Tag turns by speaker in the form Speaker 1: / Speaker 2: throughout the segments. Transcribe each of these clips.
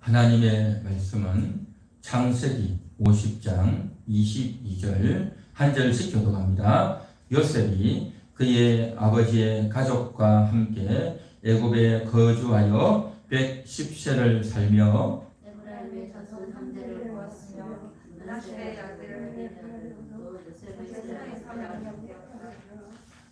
Speaker 1: 하나님의 말씀은 창세기 50장 22절 한 절씩 교독합니다. 요셉이 그의 아버지의 가족과 함께 애굽에 거주하여 110세를 살며
Speaker 2: 에브라임의 자손 3대를 보았으며 므낫세의 아들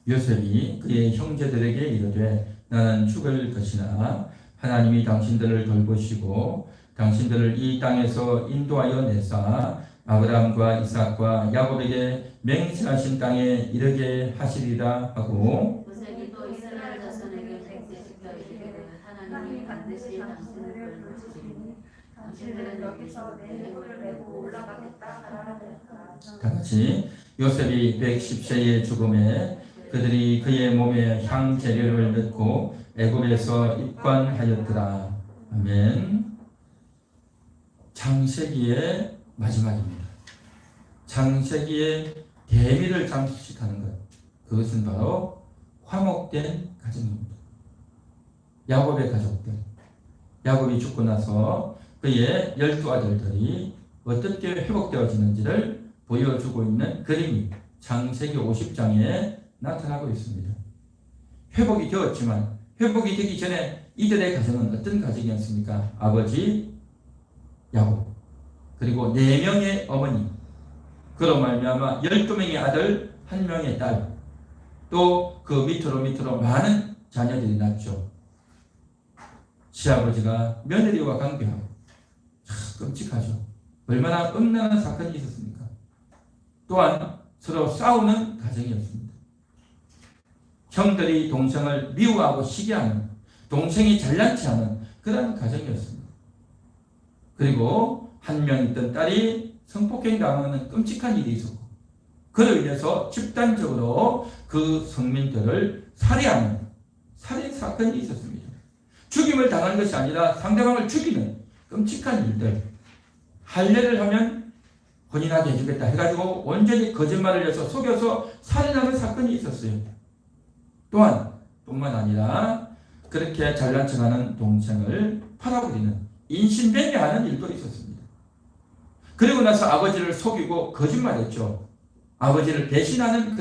Speaker 1: 요셉이 그의 형제들에게 이르되 나는 죽을 것이나 하나님이 당신들을 돌보시고 당신들을 이 땅에서 인도하여 내사 아브라함과 이삭과 야곱에게 맹세하신 땅에 이르게 하시리라 하고
Speaker 2: 요셉이 또 이스라엘 자손에게 맹세시켜 이르기를 하나님이 반드시 당신을 돌보시리니 당신들은 여기서 내 해골을 메고 올라가겠다 하라.
Speaker 1: 다 같이 요셉이 110세의 죽음에 그들이 그의 몸에 향 재료를 넣고 애굽에서 입관하였더라. 아멘. 창세기의 마지막입니다. 창세기의 대미를 장식하는 것, 그것은 바로 화목된 가정입니다. 야곱의 가족들, 야곱이 죽고 나서 그의 12아들들이 어떻게 회복되어지는지를 보여주고 있는 그림이 창세기 50장에 나타나고 있습니다. 회복이 되었지만 회복이 되기 전에 이들의 가정은 어떤 가정이었습니까? 아버지 야곱, 그리고 4명의 어머니, 그로 말미암아 12명의 아들, 1명의 딸, 또 그 밑으로 많은 자녀들이 낳죠. 시아버지가 며느리와 관계하고 끔찍하죠. 얼마나 음란한 사건이 있었습니까? 또한 서로 싸우는 가정이었습니다. 형들이 동생을 미워하고 시기하는, 동생이 잘난치 않은 그런 가정이었습니다. 그리고 한 명 있던 딸이 성폭행 당하는 끔찍한 일이 있었고, 그로 인해서 집단적으로 그 성민들을 살해하는 살인 사건이 있었습니다. 죽임을 당하는 것이 아니라 상대방을 죽이는 끔찍한 일들, 할례를 하면 혼인하게 해주겠다 해가지고 온전히 거짓말을 해서 속여서 살인하는 사건이 있었어요. 또한 뿐만 아니라 그렇게 잘난 척하는 동생을 팔아버리는 인신배회하는 일도 있었습니다. 그리고 나서 아버지를 속이고 거짓말했죠. 아버지를 배신하는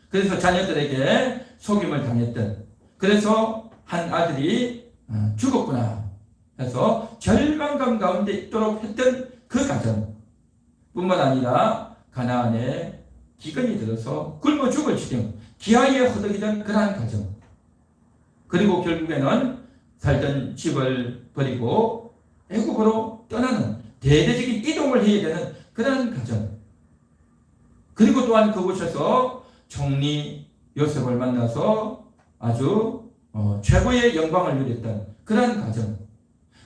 Speaker 1: 그래서 자녀들에게 속임을 당했던, 그래서 한 아들이 죽었구나 해서 절망감 가운데 있도록 했던 그 가정 뿐만 아니라 가나안에 기근이 들어서 굶어 죽을 지경 기아에 허덕이던 그러한 가정, 그리고 결국에는 살던 집을 버리고 애굽으로 떠나는 대대적인 이동을 해야 되는 그러한 가정, 그리고 또한 그곳에서 총리 요셉을 만나서 아주 최고의 영광을 누렸던 그러한 가정.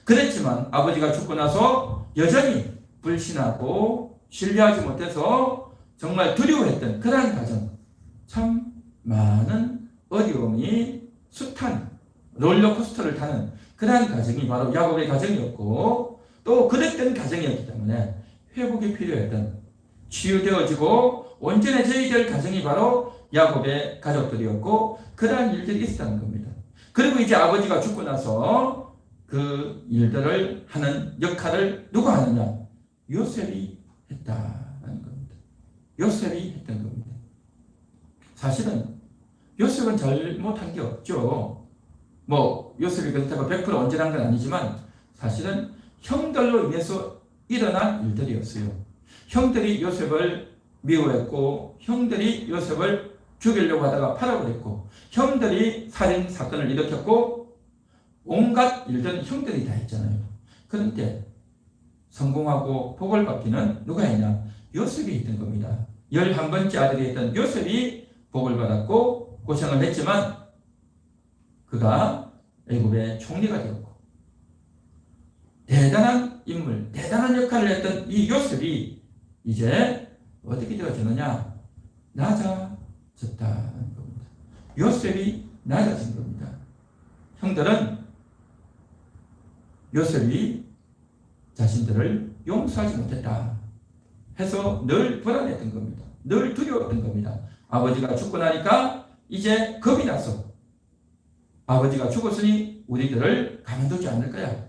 Speaker 1: 그랬지만 아버지가 죽고 나서 여전히 불신하고 신뢰하지 못해서 정말 두려워했던 그러한 가정, 참 많은 어려움이 숱한 롤러코스터를 타는 그러한 가정이 바로 야곱의 가정이었고, 또 그랬던 가정이었기 때문에 회복이 필요했던, 치유되어지고 온전해져야 될 가정이 바로 야곱의 가족들이었고, 그러한 일들이 있었다는 겁니다. 그리고 이제 아버지가 죽고 나서 그 일들을 하는 역할을 누가 하느냐? 요셉이 했다는 겁니다. 요셉이 했던 겁니다. 사실은 요셉은 잘못한 게 없죠. 요셉이 그렇다고 100% 온전한 건 아니지만 사실은 형들로 인해서 일어난 일들이었어요. 형들이 요셉을 미워했고, 형들이 요셉을 죽이려고 하다가 팔아버렸고, 형들이 살인 사건을 일으켰고, 온갖 일들은 형들이 다 했잖아요. 그런데 성공하고 복을 받기는 누가 했냐? 요셉이 했던 겁니다. 11번째 아들이 했던 요셉이 복을 받았고 고생을 했지만 그가 애굽의 총리가 되었고, 대단한 인물, 대단한 역할을 했던 이 요셉이 이제 어떻게 되어지느냐? 낮아졌다는 겁니다. 요셉이 낮아진 겁니다. 형들은 요셉이 자신들을 용서하지 못했다 해서 늘 불안했던 겁니다. 늘 두려웠던 겁니다. 아버지가 죽고 나니까 이제 겁이 나서 아버지가 죽었으니 우리들을 가만두지 않을 거야.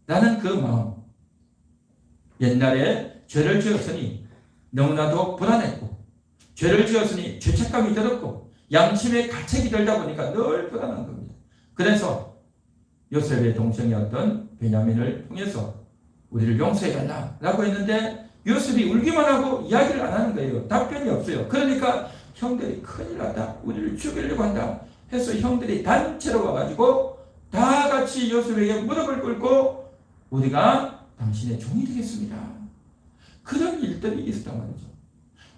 Speaker 1: 라는 그 마음. 옛날에 죄를 지었으니 너무나도 불안했고, 죄를 지었으니 죄책감이 들었고, 양심의 가책이 들다 보니까 늘 불안한 겁니다. 그래서 요셉의 동생이었던 베냐민을 통해서 우리를 용서해달라 라고 했는데, 요셉이 울기만 하고 이야기를 안 하는 거예요. 답변이 없어요. 그러니까 형들이 큰일 났다, 우리를 죽이려고 한다 해서 형들이 단체로 와가지고 다 같이 요셉에게 무릎을 꿇고 우리가 당신의 종이 되겠습니다. 그런 일들이 있었단 말이죠.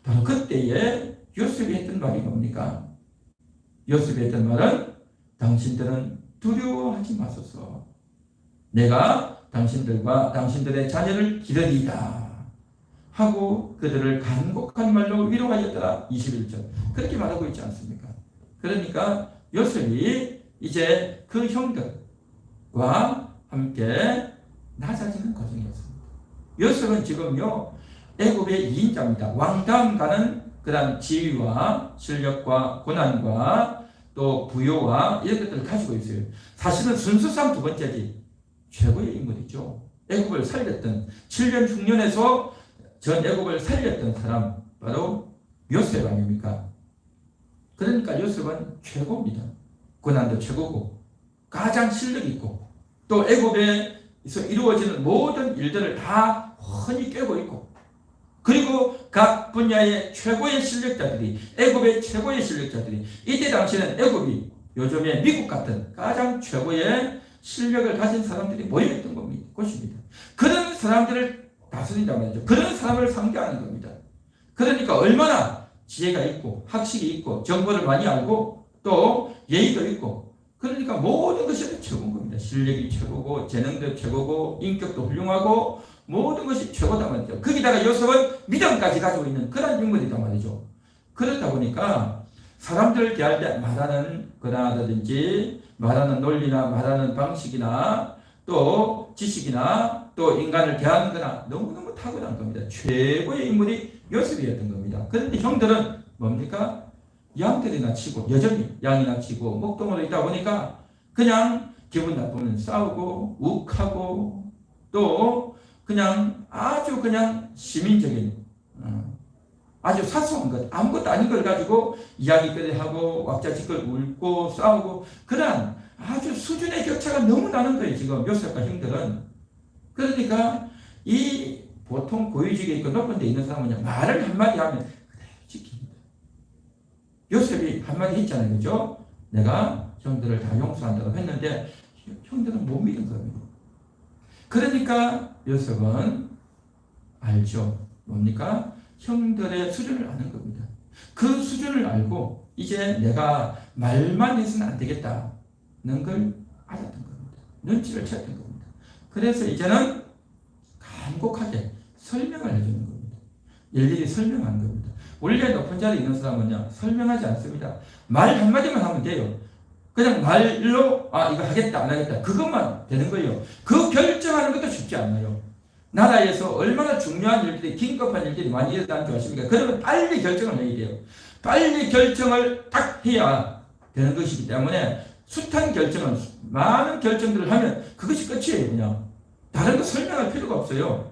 Speaker 1: 바로 그때에 요셉이 했던 말이 뭡니까? 요셉이 했던 말은 당신들은 두려워하지 마소서. 내가 당신들과 당신들의 자녀를 기르리이다 하고 그들을 간곡한 말로 위로하였더라. 21절. 그렇게 말하고 있지 않습니까? 그러니까 요셉이 이제 그 형들과 함께 낮아지는 과정이었습니다. 요셉은 지금요, 애굽의 2인자입니다. 왕다음 가는 그런 지위와 실력과 고난과 또 부요와 이런 것들을 가지고 있어요. 사실은 순수상 두 번째지 최고의 인물이죠. 애굽을 살렸던 7년 흉년에서 전 애굽을 살렸던 사람 바로 요셉 아닙니까? 그러니까 요셉은 최고입니다. 고난도 최고고 가장 실력 있고 또 애굽에서 이루어지는 모든 일들을 다 훤히 꿰고 있고, 그리고 각 분야의 최고의 실력자들이, 애굽의 최고의 실력자들이, 이때 당시에는 애굽이 요즘의 미국 같은 가장 최고의 실력을 가진 사람들이 모여있던 겁니다. 곳입니다. 그런 사람들을 다스린단 말이죠. 그런 사람을 상대하는 겁니다. 그러니까 얼마나 지혜가 있고 학식이 있고 정보를 많이 알고 또 예의도 있고, 그러니까 모든 것이 최고인 겁니다. 실력이 최고고 재능도 최고고 인격도 훌륭하고 모든 것이 최고다 말이죠. 거기다가 요셉은 믿음까지 가지고 있는 그런 인물이단 말이죠. 그렇다 보니까 사람들을 대할 때 말하는 거라든지 말하는 논리나 말하는 방식이나 또 지식이나 또 인간을 대하는 거나 너무너무 탁월한 겁니다. 최고의 인물이 요셉이었던 겁니다. 그런데 형들은 뭡니까? 양들이나 치고, 여전히 양이나 치고 목동으로 있다 보니까 그냥 기분 나쁘면 싸우고 욱하고 또 그냥 아주 그냥 시민적인 아주 사소한 것, 아무것도 아닌 걸 가지고 이야기거리 하고 왁자지껄 울고 싸우고 그런 아주 수준의 격차가 너무 나는 거예요. 지금 요셉과 형들은. 그러니까 이 보통 고위직에 있고 높은 데 있는 사람은 말을 한마디 하면 그대로 지킵니다. 요셉이 한마디 했잖아요. 그죠? 내가 형들을 다 용서한다고 했는데 형들은 못 믿은 겁니다. 그러니까 요셉은 알죠. 뭡니까? 형들의 수준을 아는 겁니다. 그 수준을 알고 이제 내가 말만 해서는 안 되겠다는 걸 알았던 겁니다. 눈치를 챘던 겁니다. 그래서 이제는 간곡하게 설명을 해주는 겁니다. 일일이 설명하는 겁니다. 원래 높은 자리에 있는 사람은요, 설명하지 않습니다. 말 한마디만 하면 돼요. 그냥 말로 이거 하겠다 안 하겠다 그것만 되는 거예요. 그 결정하는 것도 쉽지 않아요. 나라에서 얼마나 중요한 일들이, 긴급한 일들이 많이 일어나는 줄 아십니까? 그러면 빨리 결정을 해야 돼요. 빨리 결정을 딱 해야 되는 것이기 때문에 숱한 결정은, 많은 결정들을 하면 그것이 끝이에요. 그냥 다른 거 설명할 필요가 없어요.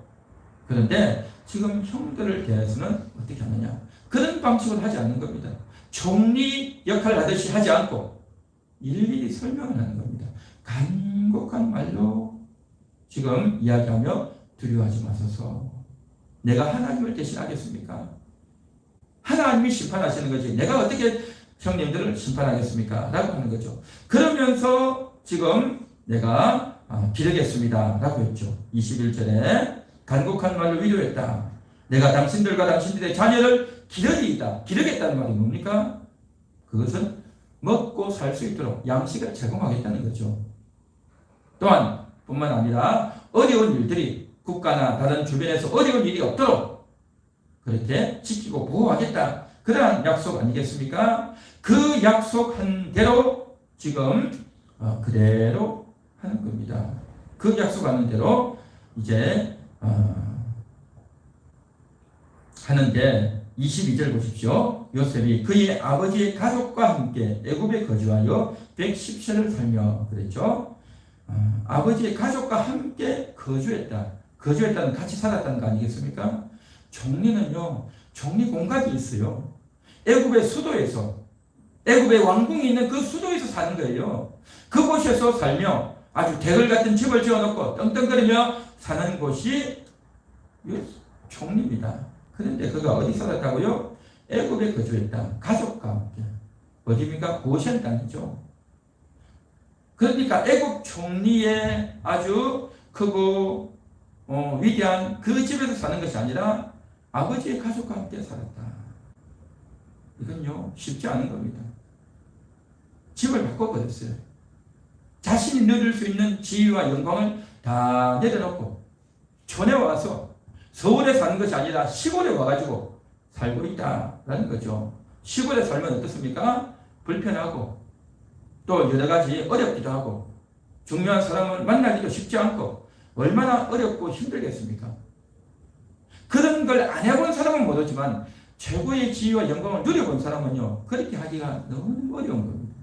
Speaker 1: 그런데 지금 형들을 대해서는 어떻게 하느냐, 그런 방식으로 하지 않는 겁니다. 총리 역할을 하듯이 하지 않고 일일이 설명을 하는 겁니다. 간곡한 말로 지금 이야기하며 두려워하지 마소서. 내가 하나님을 대신하겠습니까? 하나님이 심판하시는 거지 내가 어떻게 형님들을 심판하겠습니까? 라고 하는 거죠. 그러면서 지금 내가 기르겠습니다 라고 했죠. 21절에 간곡한 말로 위로했다. 내가 당신들과 당신들의 자녀를 기르리이다. 기르겠다는 말이 뭡니까? 그것은 먹고 살 수 있도록 양식을 제공하겠다는 거죠. 또한 뿐만 아니라 어려운 일들이 국가나 다른 주변에서 어려운 일이 없도록 그렇게 지키고 보호하겠다. 그러한 약속 아니겠습니까? 그 약속한 대로 지금 그대로 하는 겁니다. 그 약속하는 대로 이제 하는데 22절 보십시오. 요셉이 그의 아버지의 가족과 함께 애굽에 거주하여 110세를 살며 그랬죠. 아버지의 가족과 함께 거주했다. 거주했다는 같이 살았다는 거 아니겠습니까? 총리는요, 총리 공각이 있어요. 애굽의 수도에서, 애굽의 왕궁이 있는 그 수도에서 사는 거예요. 그곳에서 살며 아주 대궐 같은 집을 지어놓고 떵떵거리며 사는 곳이 총리입니다. 그런데 그가 어디 살았다고요? 애굽에 거주했다. 가족과 함께. 어디입니까? 고센 땅이죠. 그러니까 애굽 총리의 아주 크고 위대한 그 집에서 사는 것이 아니라 아버지의 가족과 함께 살았다. 이건요, 쉽지 않은 겁니다. 집을 바꿔버렸어요. 자신이 누릴 수 있는 지위와 영광을 다 내려놓고 촌에 와서 서울에 사는 것이 아니라 시골에 와가지고 살고 있다라는 거죠. 시골에 살면 어떻습니까? 불편하고 또 여러 가지 어렵기도 하고 중요한 사람을 만나기도 쉽지 않고 얼마나 어렵고 힘들겠습니까? 그런 걸 안 해본 사람은 모르지만 최고의 지위와 영광을 누려본 사람은요, 그렇게 하기가 너무 어려운 겁니다.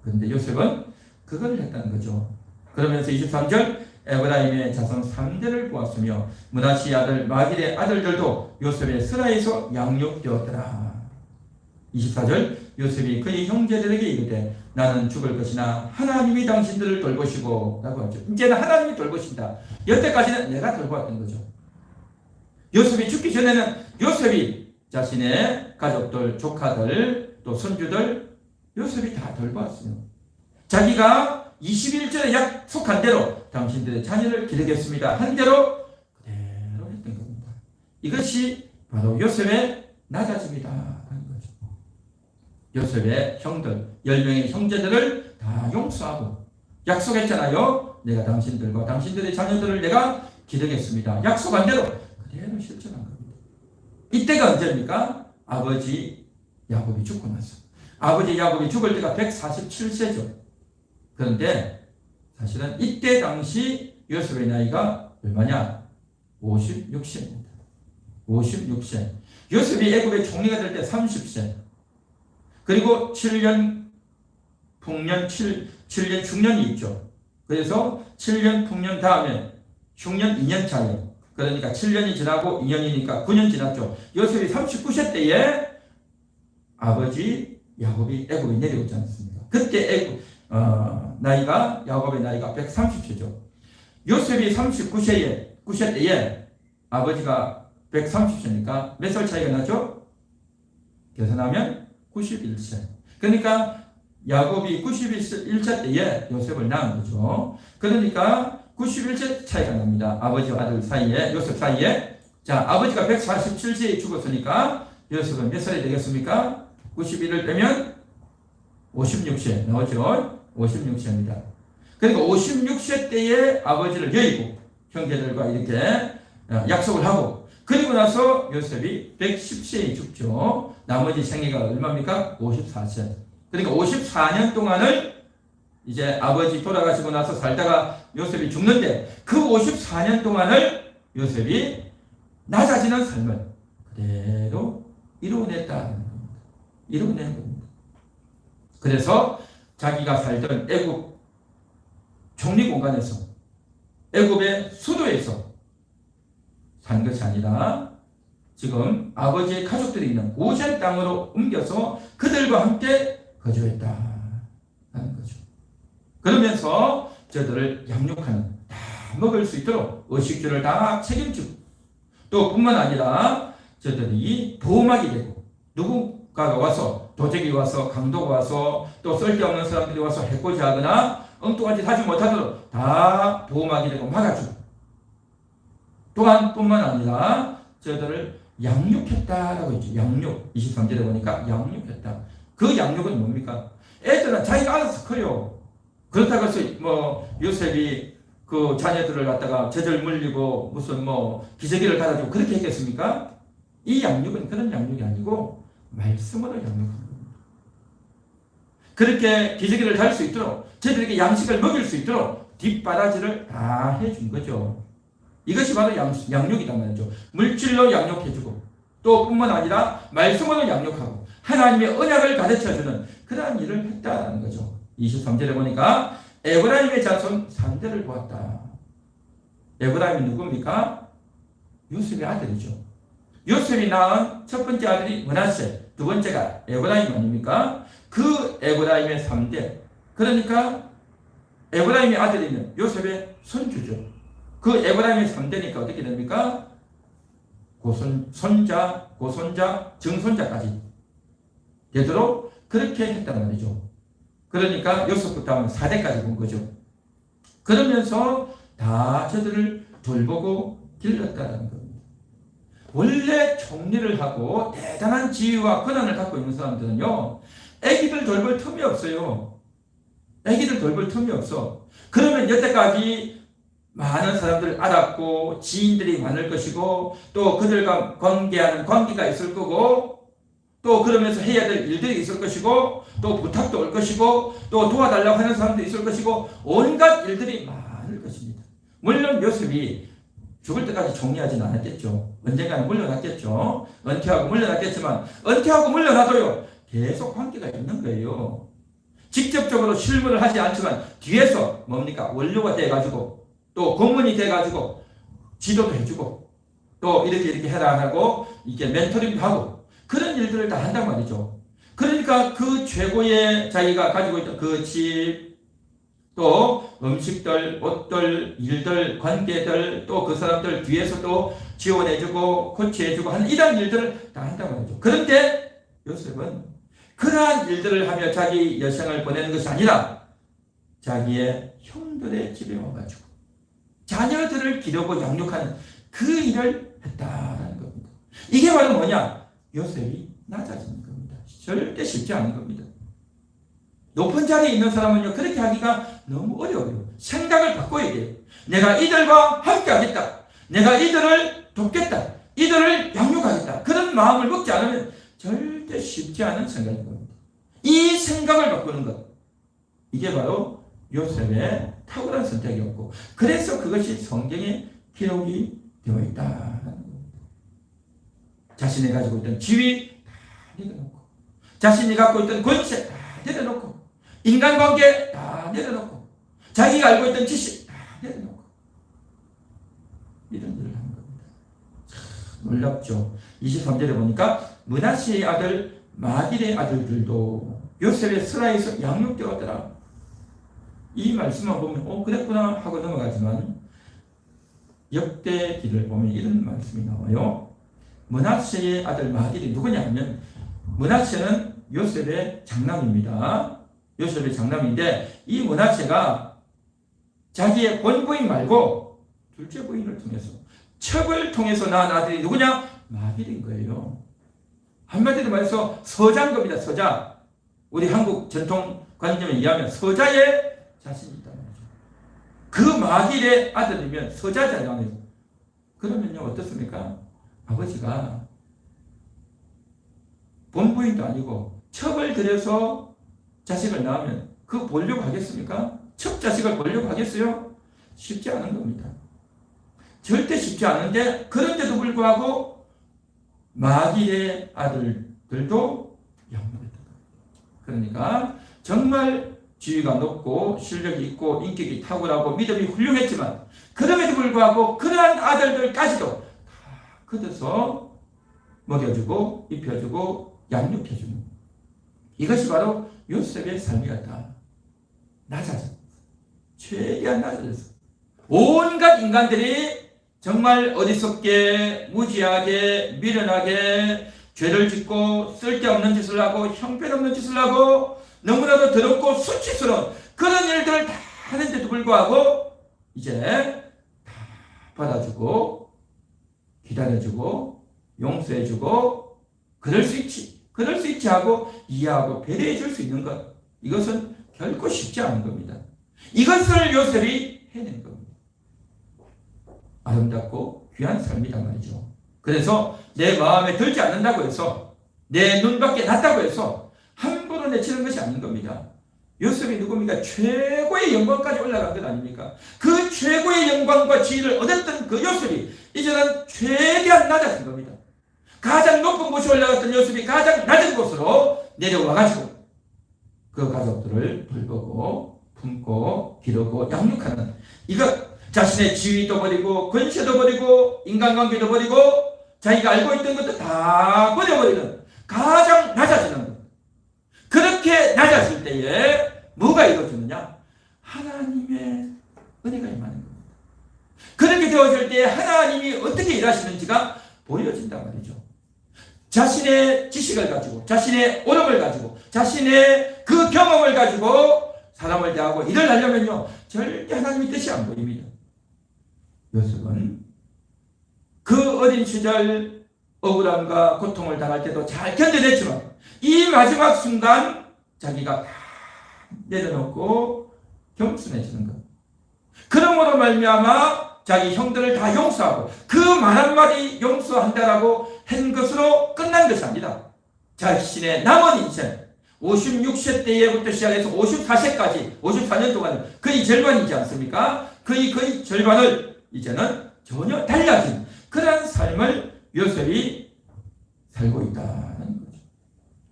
Speaker 1: 그런데 요셉은 그걸 했다는 거죠. 그러면서 23절, 에브라임의 자손 3대를 보았으며 므낫시의 아들 마길의 아들들도 요셉의 스라에서 양육되었더라. 24절, 요셉이 그의 형제들에게 이르되 나는 죽을 것이나 하나님이 당신들을 돌보시고 라고 하죠. 이제는 하나님이 돌보신다. 여태까지는 내가 돌보았던 거죠. 요셉이 죽기 전에는 요셉이 자신의 가족들, 조카들, 또 손주들 요셉이 다 돌보았어요. 자기가 21절에 약속한 대로 당신들의 자녀를 기르겠습니다 한 대로 그대로 했던 겁니다. 이것이 바로 요셉의 낮아짐이다 하는 거죠. 요셉의 형들, 10명의 형제들을 다 용서하고 약속했잖아요. 내가 당신들과 당신들의 자녀들을 내가 기르겠습니다. 약속한 대로 그대로 실천한 겁니다. 이때가 언제입니까? 아버지 야곱이 죽고 나서. 아버지 야곱이 죽을 때가 147세죠. 그런데 사실은 이때 당시 요셉의 나이가 얼마냐? 56세입니다. 56세. 요셉이 애굽의 총리가 될 때 30세. 그리고 7년 풍년 7년 중년이 있죠. 그래서 7년 풍년 다음에 흉년 2년 차이. 그러니까 7년이 지나고 2년이니까 9년 지났죠. 요셉이 39세 때에 아버지 야곱이 애굽에 내려오지 않습니까? 그때 나이가 야곱의 나이가 130세죠. 요셉이 39세 때에 아버지가 130세니까 몇 살 차이가 나죠? 계산하면 91세. 그러니까 야곱이 91세 때에 요셉을 낳은 거죠. 그러니까 91세 차이가 납니다. 아버지와 아들 사이에, 요셉 사이에. 자, 아버지가 147세에 죽었으니까 요셉은 몇 살이 되겠습니까? 91을 빼면 56세 나오죠. 56세입니다. 그러니까 56세 때에 아버지를 여의고 형제들과 이렇게 약속을 하고 그리고 나서 요셉이 110세에 죽죠. 나머지 생애가 얼마입니까? 54세. 그러니까 54년 동안을 이제 아버지 돌아가시고 나서 살다가 요셉이 죽는데 그 54년 동안을 요셉이 낮아지는 삶을 그대로 이루어냈다는 겁니다. 이루어낸 겁니다. 그래서 자기가 살던 애굽 총리 공간에서 애굽의 수도에서 산 것이 아니라 지금 아버지의 가족들이 있는 고센 땅으로 옮겨서 그들과 함께 거주했다 하는 거죠. 그러면서 저들을 양육하는 다 먹을 수 있도록 의식주를 다 책임지고 또 뿐만 아니라 저들이 보호막이 되고 누군가가 와서 도적이 와서 강도가 와서 또 쓸데없는 사람들이 와서 해코지하거나 엉뚱한 짓 하지 못하도록 다 보호막이 되고 막아주고 또한 뿐만 아니라 저들을 양육했다라고 했죠. 양육. 23절에 보니까 양육했다. 그 양육은 뭡니까? 애들은 자기가 알아서 커요. 그렇다고 해서 요셉이 그 자녀들을 갖다가 젖을 물리고 무슨 기저귀를 갈아주고 그렇게 했겠습니까? 이 양육은 그런 양육이 아니고 말씀으로 양육하는 겁니다. 그렇게 기저귀를 달 수 있도록 저들에게 양식을 먹일 수 있도록 뒷바라지를 다 해준 거죠. 이것이 바로 양육이다 말이죠. 물질로 양육해주고 또 뿐만 아니라 말씀으로 양육하고 하나님의 언약을 가르쳐주는 그러한 일을 했다는 거죠. 23절에 보니까 에브라임의 자손 3대를 보았다. 에브라임이 누굽니까? 요셉의 아들이죠. 요셉이 낳은 첫 번째 아들이 므낫세, 두 번째가 에브라임 아닙니까? 그 에브라임의 3대. 그러니까 에브라임의 아들이면 요셉의 손주죠. 그 에브라임의 3대니까 어떻게 됩니까? 손자, 고손자, 증손자까지 되도록 그렇게 했단 말이죠. 그러니까 요셉부터 하면 4대까지 본 거죠. 그러면서 다 저들을 돌보고 길렀다는 겁니다. 원래 총리를 하고 대단한 지위와 권한을 갖고 있는 사람들은요, 애기들 돌볼 틈이 없어요. 애기들 돌볼 틈이 없어. 그러면 여태까지 많은 사람들을 알았고 지인들이 많을 것이고 또 그들과 관계하는 관계가 있을 거고 또 그러면서 해야 될 일들이 있을 것이고 또 부탁도 올 것이고 또 도와달라고 하는 사람도 있을 것이고 온갖 일들이 많을 것입니다. 물론 요셉이 죽을 때까지 총리하지는 않았겠죠. 언젠가는 물러났겠죠. 은퇴하고 물러났겠지만 은퇴하고 물러나도요 계속 관계가 있는 거예요. 직접적으로 실무를 하지 않지만 뒤에서 뭡니까? 원료가 돼가지고 또 고문이 돼가지고 지도도 해주고 또 이렇게 해라 하고 이게 멘토링도 하고 그런 일들을 다 한단 말이죠. 그러니까 그 최고의 자기가 가지고 있던 그 집, 또 음식들, 옷들, 일들, 관계들, 또 그 사람들 뒤에서도 지원해주고 코치해주고 하는 이런 일들을 다 한단 말이죠. 그런데 요셉은 그러한 일들을 하며 자기 여생을 보내는 것이 아니라 자기의 형들의 집에 와가지고 자녀들을 기르고 양육하는 그 일을 했다라는 겁니다. 이게 바로 뭐냐? 요셉이 낮아지는 겁니다. 절대 쉽지 않은 겁니다. 높은 자리에 있는 사람은요, 그렇게 하기가 너무 어려워요. 생각을 바꿔야 돼요. 내가 이들과 함께 하겠다. 내가 이들을 돕겠다. 이들을 양육하겠다. 그런 마음을 먹지 않으면 절대 쉽지 않은 생각인 겁니다. 이 생각을 바꾸는 것. 이게 바로 요셉의 탁월한 선택이었고, 그래서 그것이 성경에 기록이 되어 있다는 겁니다. 자신이 가지고 있던 지위 다 내려놓고, 자신이 갖고 있던 권세 다 내려놓고, 인간관계 다 내려놓고, 자기가 알고 있던 지식 다 내려놓고, 이런 일을 하는 겁니다. 참 놀랍죠. 23절에 보니까 므낫세의 아들 마길의 아들들도 요셉의 스라에서 양육되었더라. 이 말씀만 보면 그랬구나 하고 넘어가지만 역대기를 보면 이런 말씀이 나와요. 므낫세의 아들 마길이 누구냐 하면 므낫세는 요셉의 장남입니다. 요셉의 장남인데 이 므낫세가 자기의 본부인 말고 둘째 부인을 통해서 첩을 통해서 낳은 아들이 누구냐? 마길인 거예요. 한마디로 말해서 서자인 겁니다. 서자. 우리 한국 전통 관념에 의하면 서자의 자신이 있다는 거죠. 그 마길의 아들이면 서자잖아요. 그러면요 어떻습니까? 아버지가 본부인도 아니고 첩을 들여서 자식을 낳으면 그 보려고 하겠습니까? 첩 자식을 보려고 하겠어요? 쉽지 않은 겁니다. 절대 쉽지 않은데 그런데도 불구하고 마길의 아들들도 양육했다. 그러니까 정말 지위가 높고 실력이 있고 인격이 탁월하고 믿음이 훌륭했지만 그럼에도 불구하고 그러한 아들들까지도 다 거둬서 먹여주고 입혀주고 양육해주는 이것이 바로 요셉의 삶이었다. 낮아져. 최대한 낮아졌어. 온갖 인간들이 정말 어리석게 무지하게 미련하게 죄를 짓고 쓸데없는 짓을 하고 형편없는 짓을 하고 너무나도 더럽고 수치스러운 그런 일들을 다 하는데도 불구하고 이제 다 받아주고 기다려주고 용서해주고 그럴 수 있지 하고 이해하고 배려해 줄 수 있는 것 이것은 결코 쉽지 않은 겁니다. 이것을 요셉이 해낸 겁니다. 아름답고 귀한 삶이란 말이죠. 그래서 내 마음에 들지 않는다고 해서 내 눈밖에 났다고 해서 함부로 내치는 것이 아닌 겁니다. 요셉이 누굽니까? 최고의 영광까지 올라간 것 아닙니까? 그 최고의 영광과 지위를 얻었던 그 요셉이 이제는 최대한 낮아진 겁니다. 가장 높은 곳에 올라갔던 요셉이 가장 낮은 곳으로 내려와가지고 그 가족들을 돌보고 품고 기르고 양육하는 이것 자신의 지위도 버리고 권세도 버리고 인간관계도 버리고 자기가 알고 있던 것도 다 버려버리는 가장 낮아지는 것. 그렇게 낮아질 때에 뭐가 이루어지느냐? 하나님의 은혜가 임하는 겁니다. 그렇게 되어질 때 하나님이 어떻게 일하시는지가 보여진단 말이죠. 자신의 지식을 가지고 자신의 오름을 가지고 자신의 그 경험을 가지고 사람을 대하고 일을 하려면요 절대 하나님의 뜻이 안 보입니다. 요셉은 그 어린 시절 억울함과 고통을 당할 때도 잘 견뎌냈지만 이 마지막 순간 자기가 다 내려놓고 겸손해지는 것. 그러므로 말미암아 자기 형들을 다 용서하고 그 말 한마디 용서한다라고 한 것으로 끝난 것이 아니다. 자신의 남은 인생 56세 때부터 시작해서 54세까지 54년 동안 거의 절반이지 않습니까? 거의 절반을 이제는 전혀 달라진 그런 삶을 요셉이 살고 있다는 거죠.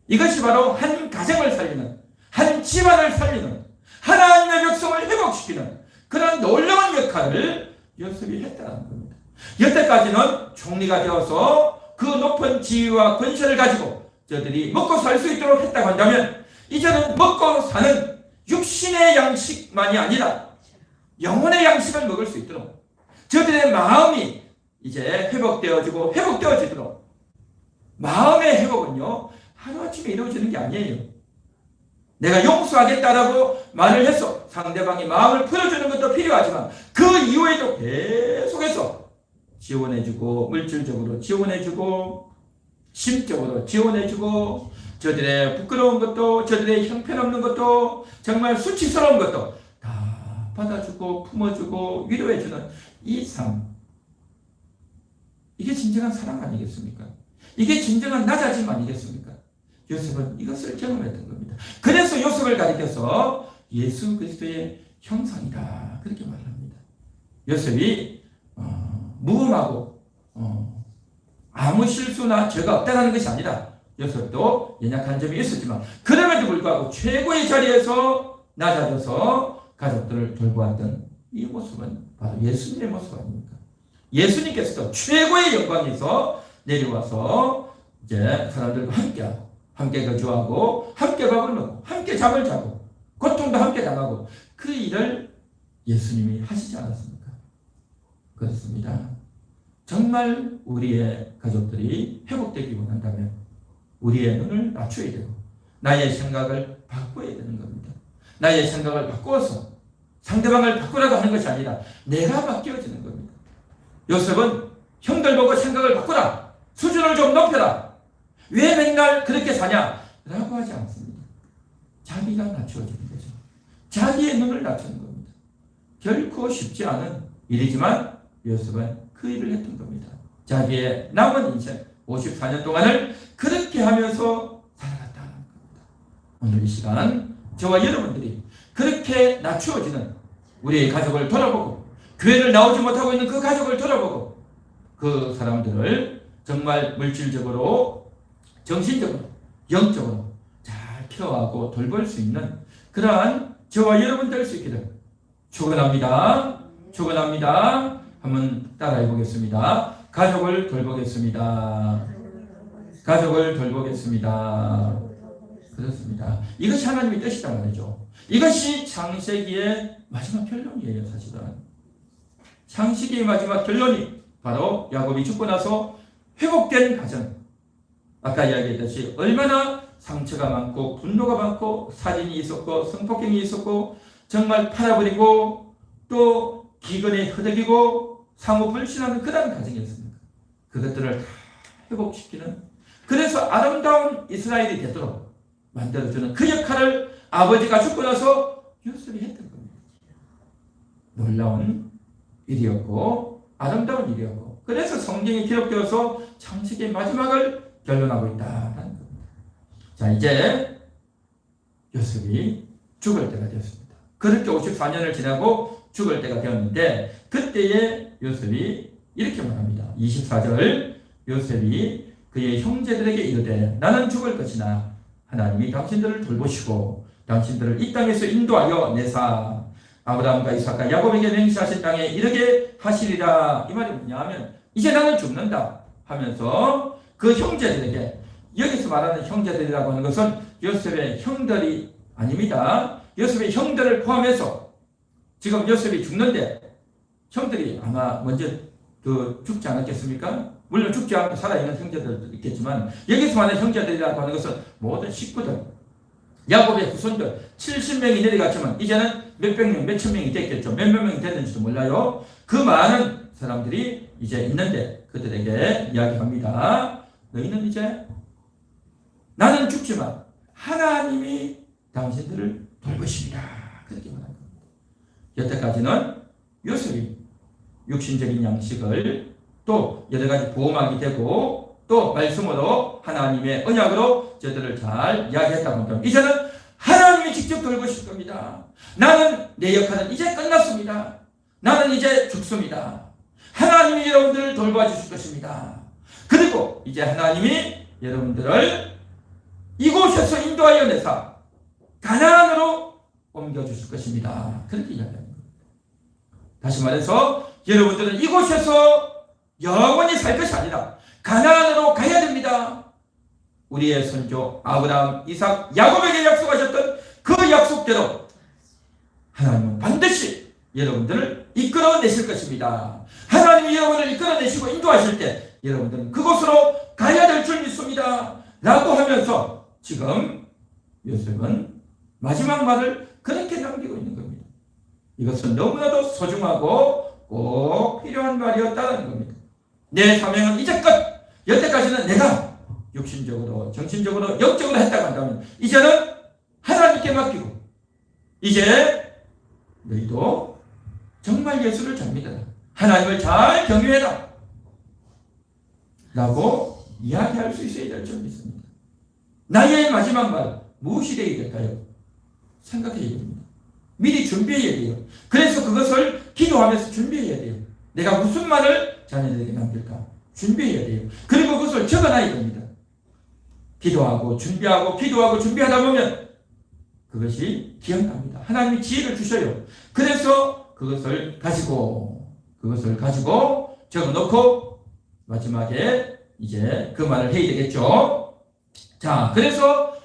Speaker 1: 이것이 바로 한 가정을 살리는 한 집안을 살리는 하나님의 백성을 회복시키는 그런 놀라운 역할을 요셉이 했다는 겁니다. 여태까지는 총리가 되어서 그 높은 지위와 권세를 가지고 저들이 먹고 살 수 있도록 했다고 한다면 이제는 먹고 사는 육신의 양식만이 아니라 영혼의 양식을 먹을 수 있도록 저들의 마음이 이제 회복되어지도록 마음의 회복은요 하루아침에 이루어지는 게 아니에요. 내가 용서하겠다라고 말을 해서 상대방의 마음을 풀어주는 것도 필요하지만 그 이후에도 계속해서 지원해주고 물질적으로 지원해주고 심적으로 지원해주고 저들의 부끄러운 것도 저들의 형편없는 것도 정말 수치스러운 것도 다 받아주고 품어주고 위로해주는 이 삶, 이게 진정한 사랑 아니겠습니까? 이게 진정한 낮아짐 아니겠습니까? 요셉은 이것을 경험했던 겁니다. 그래서 요셉을 가리켜서 예수 그리스도의 형상이다 그렇게 말을 합니다. 요셉이 무음하고 아무 실수나 죄가 없다는 것이 아니라 요셉도 연약한 점이 있었지만 그럼에도 불구하고 최고의 자리에서 낮아져서 가족들을 돌보았던 이 모습은 바로 예수님의 모습 아닙니까? 예수님께서도 최고의 영광에서 내려와서 이제 사람들과 함께하고 함께 거주하고 함께 밥을 먹고 함께 잠을 자고 고통도 함께 당하고 그 일을 예수님이 하시지 않았습니까? 그렇습니다. 정말 우리의 가족들이 회복되기 원한다면 우리의 눈을 낮춰야 되고 나의 생각을 바꿔야 되는 겁니다. 나의 생각을 바꾸어서 상대방을 바꾸라고 하는 것이 아니라 내가 바뀌어지는 겁니다. 요셉은 형들 보고 생각을 바꾸라. 수준을 좀 높여라. 왜 맨날 그렇게 사냐? 라고 하지 않습니다. 자기가 낮춰지는 거죠. 자기의 눈을 낮추는 겁니다. 결코 쉽지 않은 일이지만 요셉은 그 일을 했던 겁니다. 자기의 남은 인생 54년 동안을 그렇게 하면서 살아갔다는 겁니다. 오늘 이 시간 저와 여러분들이 그렇게 낮추어지는 우리의 가족을 돌아보고 교회를 나오지 못하고 있는 그 가족을 돌아보고 그 사람들을 정말 물질적으로 정신적으로 영적으로 잘 케어하고 돌볼 수 있는 그러한 저와 여러분 될 수 있기를 축원합니다. 축원합니다. 한번 따라해 보겠습니다. 가족을 돌보겠습니다. 가족을 돌보겠습니다. 그렇습니다. 이것이 하나님의 뜻이란 말이죠. 이것이 창세기의 마지막 결론이에요. 사실은 창세기의 마지막 결론이 바로 야곱이 죽고 나서 회복된 가정. 아까 이야기했듯이 얼마나 상처가 많고 분노가 많고 살인이 있었고 성폭행이 있었고 정말 팔아버리고 또 기근에 허덕이고 사모 불신하는 그런 가정이었습니다. 그것들을 다 회복시키는 그래서 아름다운 이스라엘이 되도록 만들어주는 그 역할을 아버지가 죽고 나서 요셉이 했던 겁니다. 놀라운 일이었고 아름다운 일이었고 그래서 성경에 기록되어서 창세기의 마지막을 결론하고 있다는 겁니다. 자, 이제 요셉이 죽을 때가 되었습니다. 그렇게 54년을 지나고 죽을 때가 되었는데 그때의 요셉이 이렇게 말합니다. 24절 요셉이 그의 형제들에게 이르되 나는 죽을 것이나 하나님이 당신들을 돌보시고 당신들을 이 땅에서 인도하여 내사 아브라함과 이삭과 야곱에게 맹세하신 땅에 이르게 하시리라. 이 말이 뭐냐면 이제 나는 죽는다 하면서 그 형제들에게, 여기서 말하는 형제들이라고 하는 것은 요셉의 형들이 아닙니다. 요셉의 형들을 포함해서 지금 요셉이 죽는데 형들이 아마 먼저 죽지 않았겠습니까? 물론 죽지 않고 살아있는 형제들도 있겠지만 여기서 말하는 형제들이라고 하는 것은 모든 식구들, 야곱의 후손들 70명이 내려갔지만 이제는 몇백 명, 몇천 명이 됐겠죠. 몇몇 명이 됐는지도 몰라요. 그 많은 사람들이 이제 있는데 그들에게 이야기합니다. 너희는 이제 나는 죽지만 하나님이 당신들을 돌보십니다. 그렇게 말합니다. 여태까지는 요셉이 육신적인 양식을 또 여러 가지 보호막이 되고 또 말씀으로 하나님의 언약으로 저들을 잘 이야기했다고 합니다. 이제는 하나님이 직접 돌보실 겁니다. 나는 내 역할은 이제 끝났습니다. 나는 이제 죽습니다. 하나님이 여러분들을 돌봐 주실 것입니다. 그리고 이제 하나님이 여러분들을 이곳에서 인도하여 내사 가나안으로 옮겨주실 것입니다. 그렇게 이야기합니다. 다시 말해서 여러분들은 이곳에서 영원히 살 것이 아니라 가나안으로 가야 됩니다. 우리의 선조 아브라함, 이삭, 야곱에게 약속하셨던 그 약속대로 하나님은 반드시 여러분들을 이끌어내실 것입니다. 하나님이 여러분을 이끌어내시고 인도하실 때 여러분들은 그곳으로 가야 될 줄 믿습니다. 라고 하면서 지금 요셉은 마지막 말을 그렇게 남기고 있는 겁니다. 이것은 너무나도 소중하고 꼭 필요한 말이었다는 겁니다. 내 사명은 이제 끝! 여태까지는 내가 육신적으로, 정신적으로, 영적으로 했다고 한다면 이제는 하나님께 맡기고 이제 너희도 정말 예수를 잘 믿어라. 하나님을 잘 경유해라. 라고 이야기할 수 있어야 될 줄 믿습니다. 나의 마지막 말 무엇이 되어야 될까요? 생각해야 됩니다. 미리 준비해야 돼요. 그래서 그것을 기도하면서 준비해야 돼요. 내가 무슨 말을 자녀들에게 남길까? 준비해야 돼요. 그리고 그것을 적어놔야 됩니다. 기도하고 준비하고 기도하고 준비하다 보면 그것이 기억납니다. 하나님이 지혜를 주셔요. 그래서 그것을 가지고 적어놓고 마지막에 이제 그 말을 해야 되겠죠. 자, 그래서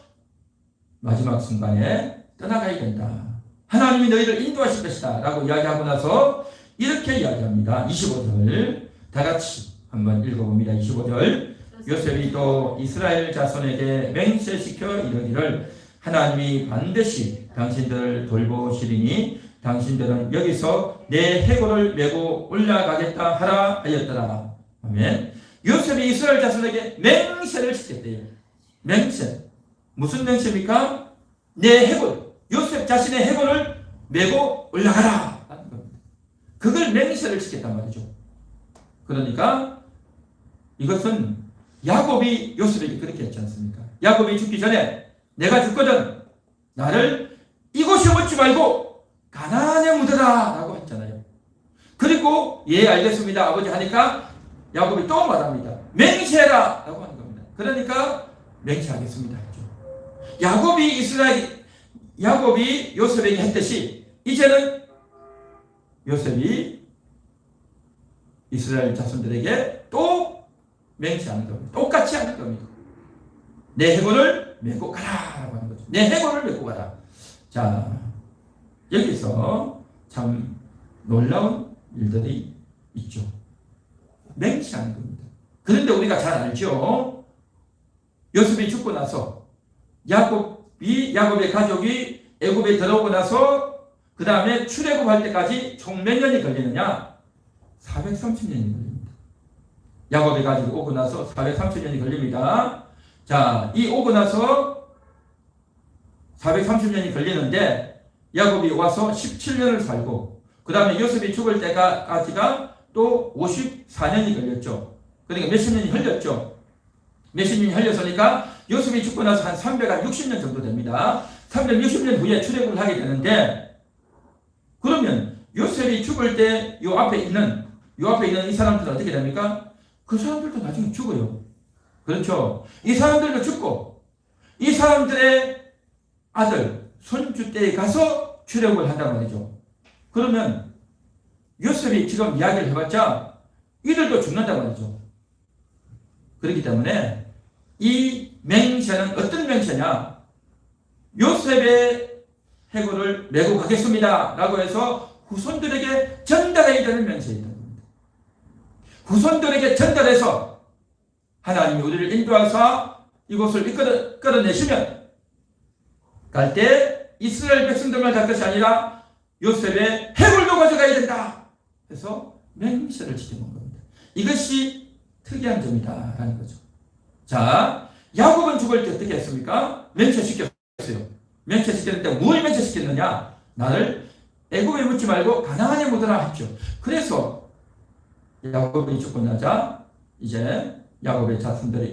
Speaker 1: 마지막 순간에 떠나가야 된다. 하나님이 너희를 인도하실 것이다 라고 이야기하고 나서 이렇게 이야기합니다. 25절 다 같이 한번 읽어봅니다. 25절 요셉이 또 이스라엘 자손에게 맹세시켜 이르기를 하나님이 반드시 당신들을 돌보시리니 당신들은 여기서 내 해골을 메고 올라가겠다 하라 하였더라. 아멘. 요셉이 이스라엘 자손에게 맹세를 시켰대요. 맹세. 무슨 맹세입니까? 내 해골, 요셉 자신의 해골을 메고 올라가라 하는 겁니다. 그걸 맹세를 시켰단 말이죠. 그러니까 이것은 야곱이 요셉에게 그렇게 했지 않습니까? 야곱이 죽기 전에 내가 죽거든 나를 이곳에 묻지 말고 가나안에 묻어라 라고 했잖아요. 그리고 예 알겠습니다 아버지 하니까 야곱이 또 말합니다. 맹세해라 라고 하는 겁니다. 그러니까 맹세하겠습니다 했죠. 야곱이 요셉에게 했듯이 이제는 요셉이 이스라엘 자손들에게 또 맹세하는 겁니다. 똑같이 하는 겁니다. 내 해골을 메고 가라라고 하는 거죠. 내 해골을 메고 가라. 자, 여기서 참 놀라운 일들이 있죠. 맹세하는 겁니다. 그런데 우리가 잘 알죠. 요셉이 죽고 나서 야곱의 가족이 애굽에 들어오고 나서 그 다음에 출애굽할 때까지 총 몇 년이 걸리느냐? 430년이 걸립니다. 야곱의 가족이 오고 나서 430년이 걸립니다. 자, 이 오고 나서 430년이 걸리는데 야곱이 와서 17년을 살고 그 다음에 요셉이 죽을 때까지가 또 54년이 걸렸죠. 그러니까 몇십 년이 흘렸죠. 몇십 년이 흘렸으니까 요셉이 죽고 나서 한 360년 정도 됩니다. 360년 후에 출애굽을 하게 되는데 그러면 요셉이 죽을 때 요 앞에 있는 이 사람들은 어떻게 됩니까? 그 사람들도 나중에 죽어요. 그렇죠. 이 사람들도 죽고 이 사람들의 아들 손주 때에 가서 출애굽을 한단 말이죠. 그러면 요셉이 지금 이야기를 해봤자 이들도 죽는단 말이죠. 그렇기 때문에 이 맹세는 어떤 맹세냐? 요셉의 해골을 메고 가겠습니다 라고 해서 후손들에게 전달해야 되는 맹세이다. 후손들에게 전달해서 하나님이 우리를 인도하사 이곳을 이끌어내시면 갈 때 이스라엘 백성들만 갈 것이 아니라 요셉의 해골도 가져가야 된다 해서 맹세를 지키는 겁니다. 이것이 특이한 점이다라는 거죠. 자, 야곱은 죽을 때 어떻게 했습니까? 맹세시켰어요. 맹세시켰는데 뭘 맹세시켰느냐? 나를 애굽에 묻지 말고 가나안에 묻어라 했죠. 그래서 야곱이 죽고 나자 이제 야곱의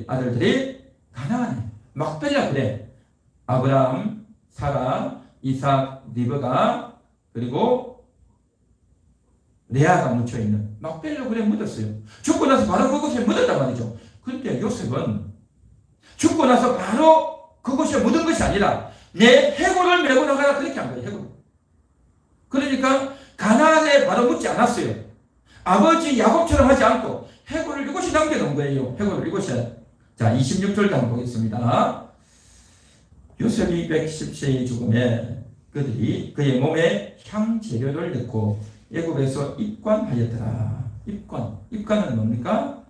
Speaker 1: 아들들이 가나안에 막벨라 그래 아브라함, 사라, 이삭, 리브가 그리고 레아가 묻혀있는 막벨라 그래 묻었어요. 죽고 나서 바로 그곳에 묻었단 말이죠. 그런데 요셉은 죽고 나서 바로 그곳에 묻은 것이 아니라 내 해골을 메고 나가라 그렇게 한 거예요. 해골. 그러니까 가나안에 바로 묻지 않았어요. 아버지 야곱처럼 하지 않고 해골을 이곳에 남겨놓은 거예요. 해골을 이곳에. 자, 26절도 한번 보겠습니다. 요셉이 110세의 죽음에 그들이 그의 몸에 향재료를 넣고 애굽에서 입관하였더라. 입관은 뭡니까?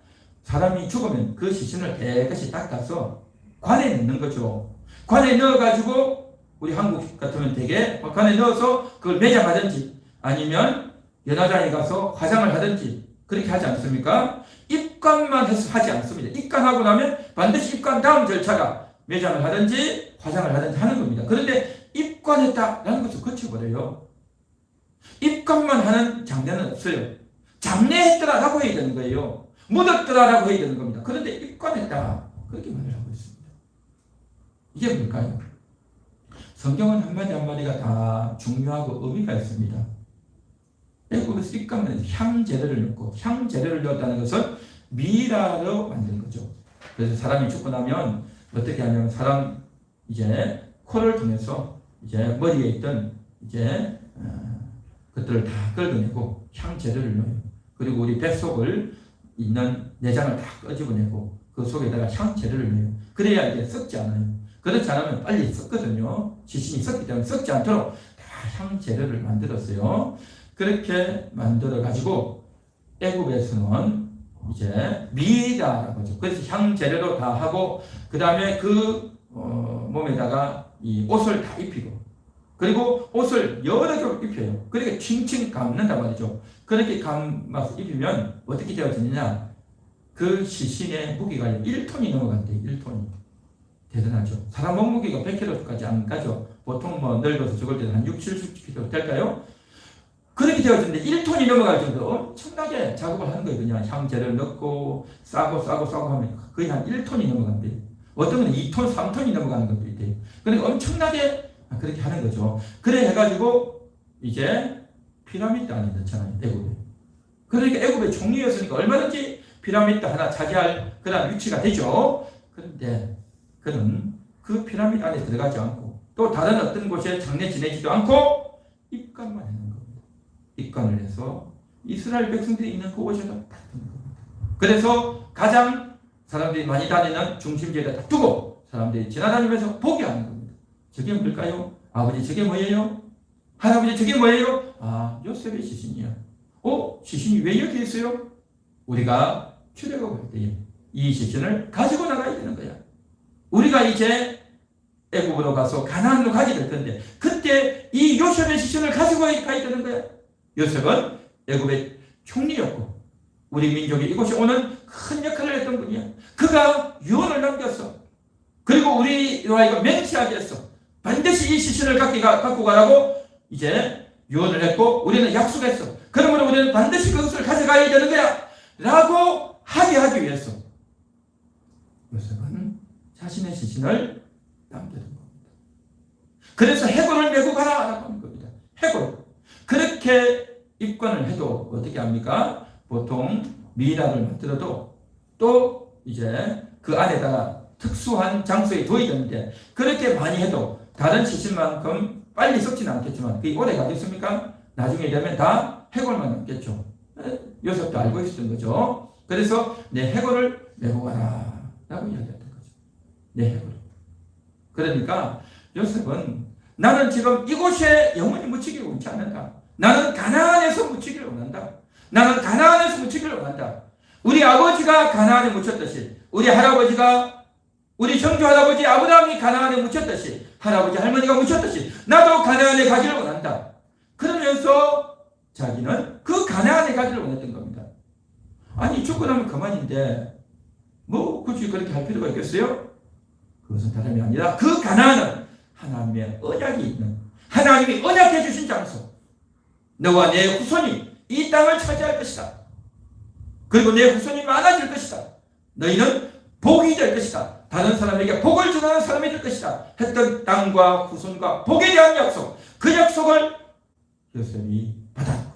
Speaker 1: 사람이 죽으면 그 시신을 깨끗이 닦아서 관에 넣는 거죠. 관에 넣어가지고 우리 한국 같으면 되게 관에 넣어서 그걸 매장하든지 아니면 연화장에 가서 화장을 하든지 그렇게 하지 않습니까? 입관만 해서 하지 않습니다. 입관하고 나면 반드시 입관 다음 절차가 매장을 하든지 화장을 하든지 하는 겁니다. 그런데 입관했다라는 것을 거쳐버려요. 입관만 하는 장례는 없어요. 장례했더라라고 해야 되는 거예요. 묻었더라라고 해야 되는 겁니다. 그런데 입관했다 그렇게 말을 하고 있습니다. 이게 뭘까요? 성경은 한마디 한마디가 다 중요하고 의미가 있습니다. 애굽에서 입관은 향재료를 넣고 향재료를 넣었다는 것은 미라로 만든 거죠. 그래서 사람이 죽고 나면 어떻게 하냐면 사람 이제 코를 통해서 이제 머리에 있던 이제 그것들을 다 긁어내고 향재료를 넣어요. 그리고 우리 뱃속을 있는 내장을 다 끄집어내고 그 속에다가 향재료를 넣어요. 그래야 이게 썩지 않아요. 그렇지 않으면 빨리 썩거든요. 시신이 썩기 때문에 썩지 않도록 다 향재료를 만들었어요. 그렇게 만들어 가지고 애굽에서는 이제 미라라고 하죠. 그래서 향재료로 다 하고 그 다음에 그 몸에다가 이 옷을 다 입히고 그리고 옷을 여러 겹 입혀요. 그렇게 칭칭 감는단 말이죠. 그렇게 감아서 입히면 어떻게 되어지느냐? 그 시신의 무게가 1톤이 넘어간대요. 1톤이. 대단하죠. 사람 몸무게가 100kg까지 안 가죠. 보통 뭐 늙어서 죽을 때는 한 60-70kg 될까요? 그렇게 되어지는데 1톤이 넘어갈 정도로 엄청나게 작업을 하는 거예요. 그냥 향재를 넣고 싸고 하면 거의 한 1톤이 넘어간대요. 어떤 건 2톤, 3톤이 넘어가는 것도 있대요. 그러니까 엄청나게 그렇게 하는 거죠. 그래 해가지고 이제 피라미드 안에 넣잖아요. 애굽에. 그러니까 애굽의 총리였으니까 얼마든지 피라미드 하나 차지할 그런 위치가 되죠. 그런데 그는 그 피라미드 안에 들어가지 않고 또 다른 어떤 곳에 장례 지내지도 않고 입관만 하는 겁니다. 입관을 해서 이스라엘 백성들이 있는 그곳에서 딱 두는 겁니다. 그래서 가장 사람들이 많이 다니는 중심지에다 딱 두고 사람들이 지나다니면서 보게 하는 겁니다. 저게 뭘까요? 아버지 저게 뭐예요? 할아버지 저게 뭐예요? 아, 요셉의 시신이야. 시신이 왜 이렇게 있어요? 우리가 출애굽할 때 이 시신을 가지고 나가야 되는 거야. 우리가 이제 애굽으로 가서 가나안으로 가게 될 텐데 그때 이 요셉의 시신을 가지고 가야 되는 거야. 요셉은 애굽의 총리였고 우리 민족이 이곳에 오는 큰 역할을 했던 분이야. 그가 유언을 남겼어. 그리고 우리와 이거 맹세하게 했어. 반드시 이 시신을 갖고 가라고 이제 유언을 했고 우리는 약속했어. 그러므로 우리는 반드시 그것을 가져가야 되는 거야 라고 하게 위해서 요셉은 자신의 시신을 남겨둔 겁니다. 그래서 해골을 메고 가라라고 하는 겁니다. 해골. 그렇게 입관을 해도 어떻게 합니까? 보통 미락을 만들어도 또 이제 그 안에다가 특수한 장소에 둬야 되는데 그렇게 많이 해도 다른 시신만큼 빨리 썩지는 않겠지만 그게 오래 가겠습니까? 나중에 되면 다 해골만 남겠죠. 요셉도 알고 있었던 거죠. 그래서 내 해골을 메고 가라 라고 이야기했던 거죠. 내 해골. 그러니까 요셉은 나는 지금 이곳에 영원히 묻히기를 원치 않는다. 나는 가나안에서 묻히기를 원한다. 나는 가나안에서 묻히기를 원한다. 우리 아버지가 가나안에 묻혔듯이, 우리 할아버지가, 우리 정주 할아버지 아브라함이 가나안에 묻혔듯이, 할아버지 할머니가 묻혔듯이 나도 가나안에 가기를 원한다. 그러면서 자기는 그 가나안에 가기를 원했던 겁니다. 아니 죽고 나면 그만인데 뭐 굳이 그렇게 할 필요가 있겠어요? 그것은 다름이 아니라 그 가나안은 하나님의 언약이 있는, 하나님이 언약해 주신 장소, 너와 내 후손이 이 땅을 차지할 것이다. 그리고 내 후손이 많아질 것이다. 너희는 복이 될 것이다. 다른 사람에게 복을 전하는 사람이 될 것이다. 했던 땅과 후손과 복에 대한 약속, 그 약속을 요셉이 받았고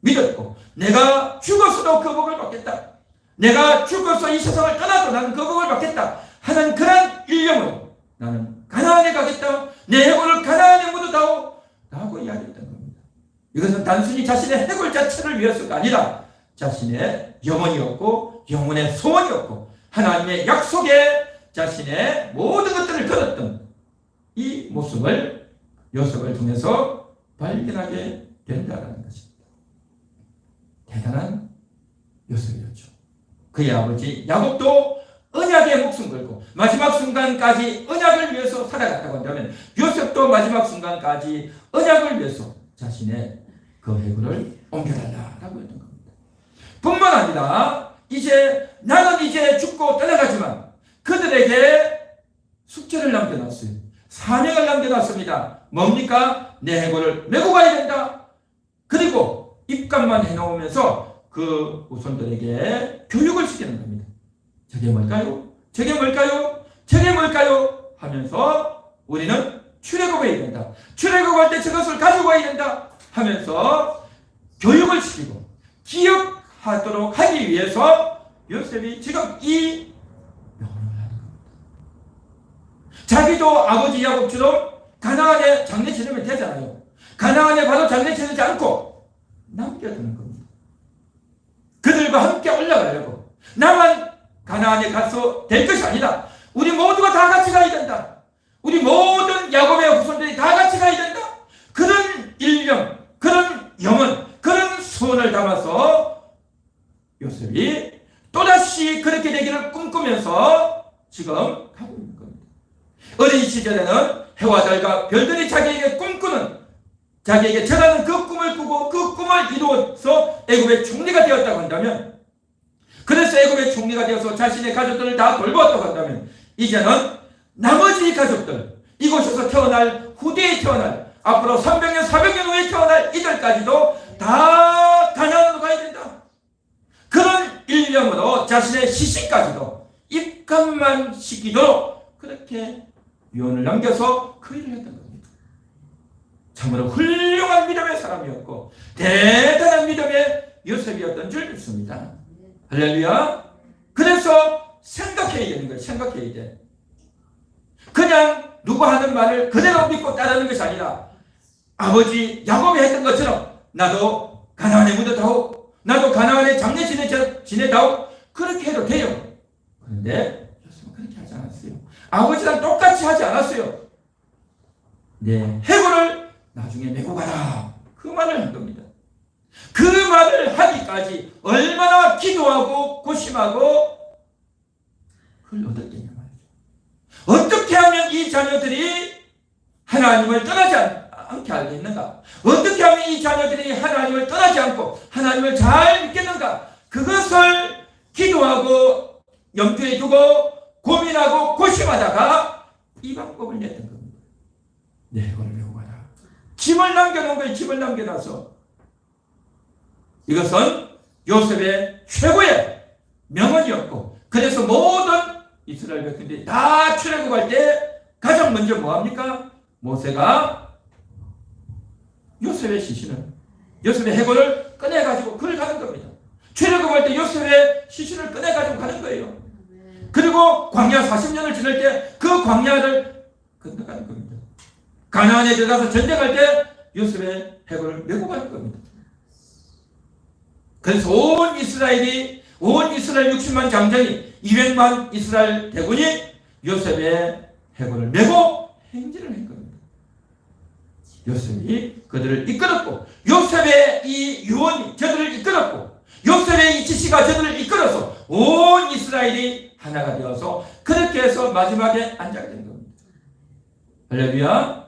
Speaker 1: 믿었고, 내가 죽어서도 그 복을 받겠다. 내가 죽어서 이 세상을 떠나도 나는 그 복을 받겠다 하는 그런 일념으로 나는 가나안에 가겠다. 내 해골을 가나안에 묻어다오 라고 이야기했던 겁니다. 이것은 단순히 자신의 해골 자체를 위해서가 아니라 자신의 영혼이었고 영혼의 소원이었고 하나님의 약속에 자신의 모든 것들을 걸었던 이 모습을 요셉을 통해서 발견하게 된다는 것입니다. 대단한 요셉이었죠. 그의 아버지 야곱도 언약에 목숨 걸고 마지막 순간까지 언약을 위해서 살아갔다고 한다면 요셉도 마지막 순간까지 언약을 위해서 자신의 그 해골을 옮겨달라라고 했던 겁니다. 뿐만 아니라 나는 이제 죽고 떠나가지만 그들에게 숙제를 남겨놨어요. 사명을 남겨놨습니다. 뭡니까? 내 해골을 메고 가야 된다. 그리고 입감만 해놓으면서 그 후손들에게 교육을 시키는 겁니다. 저게 뭘까요? 저게 뭘까요? 저게 뭘까요? 하면서 우리는 출애굽해야 된다. 출애굽할 때 저것을 가지고 와야 된다 하면서 교육을 시키고 기억하도록 하기 위해서 요셉이 지금 이 명령을 하는 겁니다. 자기도 아버지 야곱처럼 가나안에 장례 치르면 되잖아요. 가나안에 바로 장례 치르지 않고 남겨두는 겁니다. 그들과 함께 올라가려고. 나만 가나안에 가서 될 것이 아니라 우리 모두가 다 같이 가야 된다. 우리 모든 야곱의 후손들이 다 같이 가야 된다. 그런 일념, 그런 영혼, 그런 소원을 담아서 요셉이 또다시 그렇게 되기를 꿈꾸면서 지금 가고 있는 겁니다. 어린 시절에는 해와 달과 별들이 자기에게 꿈꾸는, 자기에게 전하는 그 꿈을 꾸고 그 꿈을 이루어서 애굽의 총리가 되었다고 한다면, 그래서 애굽의 총리가 되어서 자신의 가족들을 다 돌보았다고 한다면, 이제는 나머지 가족들, 이곳에서 태어날, 후대에 태어날, 앞으로 300년, 400년 후에 태어날 이들까지도 다 가나안으로 가야 된다. 그런 일념으로 자신의 시신까지도 입감만 시키도록 그렇게 유언을 남겨서 그 일을 했던 겁니다. 참으로 훌륭한 믿음의 사람이었고 대단한 믿음의 요셉이었던 줄 믿습니다. 할렐루야. 그래서 생각해야 되는 거예요. 생각해야 돼. 그냥 누가 하는 말을 그대로 믿고 따르는 것이 아니라 아버지 야곱이 했던 것처럼 나도 가나안에 묻어다오, 나도 가나안에 장례 지내다오, 그렇게 해도 돼요. 그런데 요셉은 그렇게 하지 않았어요. 아버지랑 똑같이 하지 않았어요. 네, 해골을 나중에 메고 가라, 그 말을 한 겁니다. 그 말을 하기까지 얼마나 기도하고 고심하고 그걸 얻었겠냐 말이죠. 어떻게 하면 이 자녀들이 하나님을 떠나지 않게 알겠는가? 어떻게 하면 이 자녀들이 하나님을 떠나지 않고 하나님을 잘 믿겠는가? 그것을 기도하고 염두에 두고 고민하고 고심하다가 이 방법을 냈던 겁니다. 내 해골을 메고 가라. 짐을 남겨놓은 거예요. 짐을 남겨놔서. 이것은 요셉의 최고의 명언이었고, 그래서 모든 이스라엘 백성들이 다 출애굽할 때 가장 먼저 뭐합니까? 모세가 요셉의 시신을, 요셉의 해골을 꺼내가지고 그걸 가는 겁니다. 출애굽할 때 요셉의 시신을 꺼내가지고 가는 거예요. 그리고 광야 40년을 지날 때 그 광야를 건너가는 겁니다. 가나안에 들어가서 전쟁할 때 요셉의 해골을 메고 갈 겁니다. 그래서 온 이스라엘 60만 장정이 200만 이스라엘 대군이 요셉의 해골을 메고 행진을 한 겁니다. 요셉이 그들을 이끌었고, 요셉의 이 유언이 저들을 이끌었고, 요셉의 이 지시가 저들을 이끌어서 온 이스라엘이 하나가 되어서 그렇게 해서 마지막에 안장된 겁니다. 할렐루야.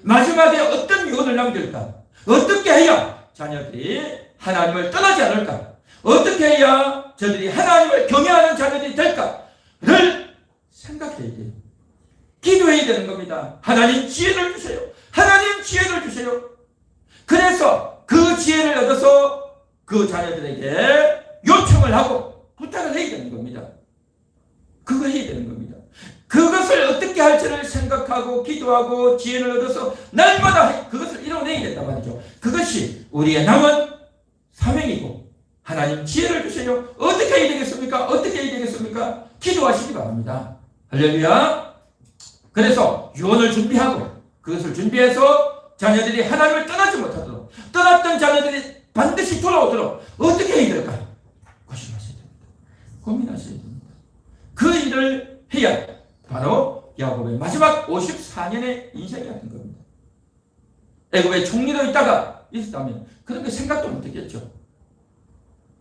Speaker 1: 마지막에 어떤 유언을 남길까? 어떻게 해야 자녀들이 하나님을 떠나지 않을까? 어떻게 해야 저들이 하나님을 경외하는 자녀들이 될까를 생각해야 돼요. 기도해야 되는 겁니다. 하나님 지혜를 주세요. 하나님 지혜를 주세요. 그래서 그 지혜를 얻어서 그 자녀들에게 요청을 하고 부탁을 해야 되는 겁니다. 그거 해야 되는 겁니다. 그것을 어떻게 할지를 생각하고 기도하고 지혜를 얻어서 날마다 그것을 이뤄내야 된단 말이죠. 그것이 우리의 남은 사명이고, 하나님 지혜를 주세요. 어떻게 해야 되겠습니까? 어떻게 해야 되겠습니까? 기도하시기 바랍니다. 할렐루야. 그래서 유언을 준비하고 그것을 준비해서 자녀들이 하나님을 떠나지 못하도록, 떠났던 자녀들이 반드시 돌아오도록 어떻게 해야 될까요? 고심하셔야 됩니다. 고민하셔야 됩니다. 그 일을 해야 바로 야곱의 마지막 54년의 인생이었던 겁니다. 애굽의 총리로 있었다면 그런 게 생각도 못했겠죠.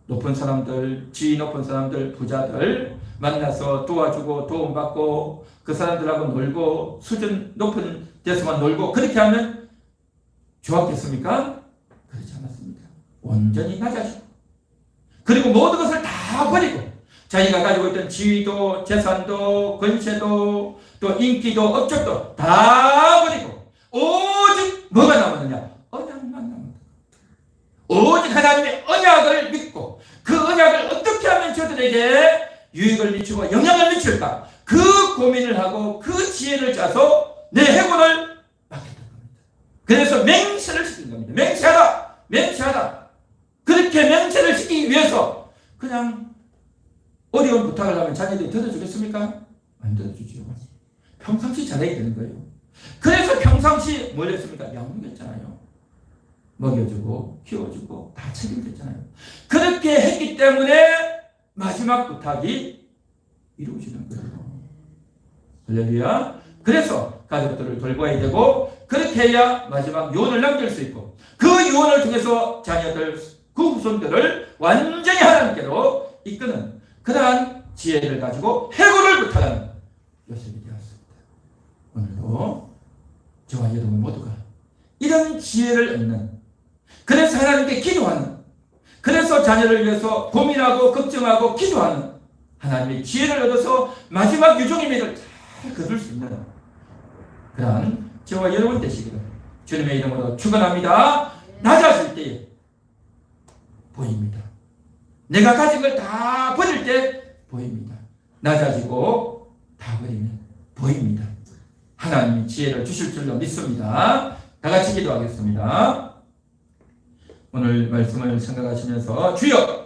Speaker 1: 높은 사람들, 지위 높은 사람들, 부자들 만나서 도와주고 도움받고 그 사람들하고 놀고 수준 높은 데서만 놀고 그렇게 하면 좋았겠습니까? 그렇지 않았습니다. 온전히 낮아지고, 그리고 모든 것을 다 버리고 자기가 가지고 있던 지위도 재산도 권세도 또 인기도 업적도 다 버리고 오직 뭐가 남았느냐? 언약만 남았다. 오직 하나님의 언약을 믿고 그 언약을 어떻게 하면 저들에게 유익을 미치고 영향을 미칠까? 그 고민을 하고 그 지혜를 짜서 내 해골을 맡겼던 겁니다. 그래서 맹세를 시킨 겁니다. 맹세하라! 맹세하라! 그렇게 맹세를 시키기 위해서 그냥 어려운 부탁을 하면 자녀들이 들어주겠습니까? 안 들어주죠. 평상시 잘해야 되는 거예요. 그래서 평상시 뭘 했습니까? 양육했잖아요. 먹여주고 키워주고 다 책임졌잖아요. 그렇게 했기 때문에 마지막 부탁이 이루어지는 거예요. 할렐루야. 그래서 가족들을 돌봐야 되고 그렇게 해야 마지막 유언을 남길 수 있고 그 유언을 통해서 자녀들, 그 후손들을 완전히 하나님께로 이끄는 그러한 지혜를 가지고 해골을 부탁하는 요셉이 되었습니다. 오늘도 저와 여러분 모두가 이런 지혜를 얻는, 그래서 하나님께 기도하는, 그래서 자녀를 위해서 고민하고 걱정하고 기도하는 하나님의 지혜를 얻어서 마지막 유종의 미를 잘 거둘 수 있는 그러한 저와 여러분 되시기를 주님의 이름으로 축원합니다. 낮아질 때에 보입니다. 내가 가진 걸 다 버릴 때 보입니다. 낮아지고 다 버리면 보입니다. 하나님이 지혜를 주실 줄로 믿습니다. 다 같이 기도하겠습니다. 오늘 말씀을 생각하시면서 주여